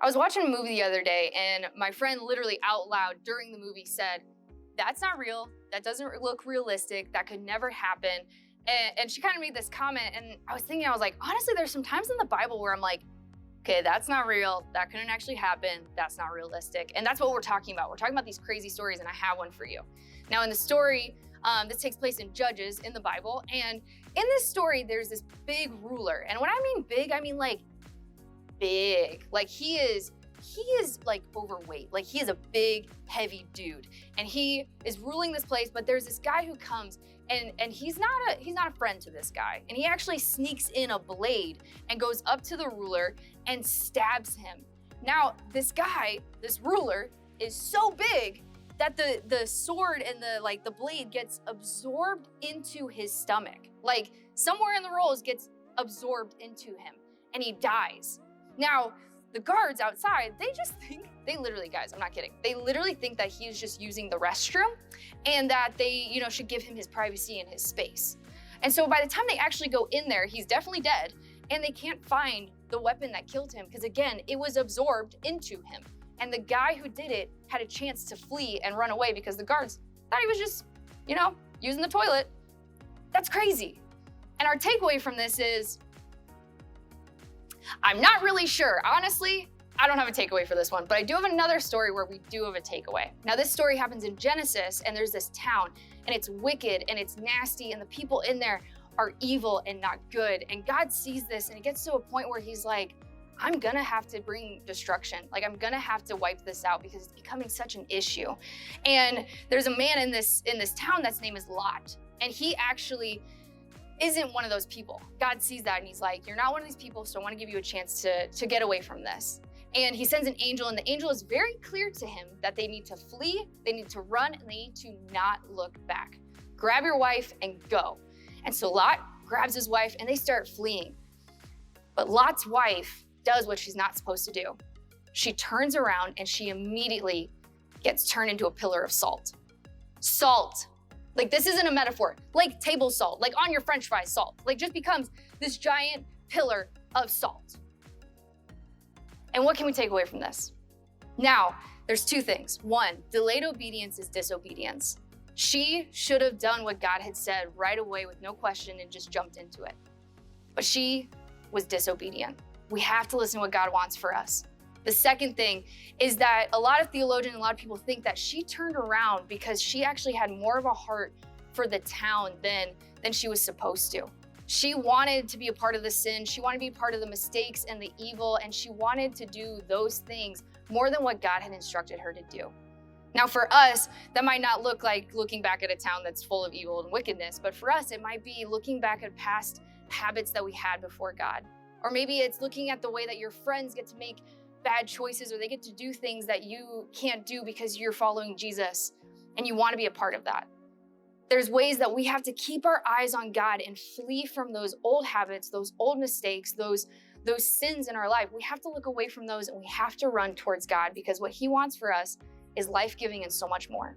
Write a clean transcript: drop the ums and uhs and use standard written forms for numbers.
I was watching a movie the other day, and my friend literally out loud during the movie said, "That's not real. That doesn't look realistic. That could never happen." And she kind of made this comment, and I was thinking, I was like, honestly, there's some times in the Bible where I'm like, okay, that's not real. That couldn't actually happen. That's not realistic. And that's what we're talking about. We're talking about these crazy stories, and I have one for you. Now, in the story, this takes place in Judges in the Bible. And in this story, there's this big ruler. And when I mean big, I mean like big. Like he is like overweight. Like he is a big, heavy dude. And he is ruling this place, but there's this guy who comes and he's not a friend to this guy. And he actually sneaks in a blade and goes up to the ruler and stabs him. Now, this guy, this ruler, is so big that the sword and the blade gets absorbed into his stomach. Like somewhere in the rolls gets absorbed into him and he dies. Now, the guards outside, they literally, guys, I'm not kidding. They literally think that he's just using the restroom and that they, should give him his privacy and his space. And so by the time they actually go in there, he's definitely dead and they can't find the weapon that killed him because again, it was absorbed into him. And the guy who did it had a chance to flee and run away because the guards thought he was just, using the toilet. That's crazy. And our takeaway from this is, I'm not really sure. Honestly, I don't have a takeaway for this one, but I do have another story where we do have a takeaway. Now, this story happens in Genesis, and there's this town, and it's wicked, and it's nasty, and the people in there are evil and not good. And God sees this, and it gets to a point where he's like, I'm gonna have to bring destruction. Like, I'm gonna have to wipe this out because it's becoming such an issue. And there's a man in this town that's name is Lot, and he actually isn't one of those people. God sees that and he's like, you're not one of these people, so I want to give you a chance to get away from this. And he sends an angel, and the angel is very clear to him that they need to flee, they need to run, and they need to not look back. Grab your wife and go. And so Lot grabs his wife and they start fleeing. But Lot's wife does what she's not supposed to do. She turns around and she immediately gets turned into a pillar of salt. Salt. Like, this isn't a metaphor, like table salt, like on your French fries salt, like just becomes this giant pillar of salt. And what can we take away from this? Now, there's two things. One, delayed obedience is disobedience. She should have done what God had said right away with no question and just jumped into it. But she was disobedient. We have to listen to what God wants for us. The second thing is that a lot of theologians, a lot of people think that she turned around because she actually had more of a heart for the town than she was supposed to. She wanted to be a part of the sin. She wanted to be a part of the mistakes and the evil, and she wanted to do those things more than what God had instructed her to do. Now, for us, that might not look like looking back at a town that's full of evil and wickedness, but for us, it might be looking back at past habits that we had before God. Or maybe it's looking at the way that your friends get to make bad choices, or they get to do things that you can't do because you're following Jesus and you want to be a part of that. There's ways that we have to keep our eyes on God and flee from those old habits, those old mistakes, those sins in our life. We have to look away from those and we have to run towards God because what he wants for us is life-giving and so much more.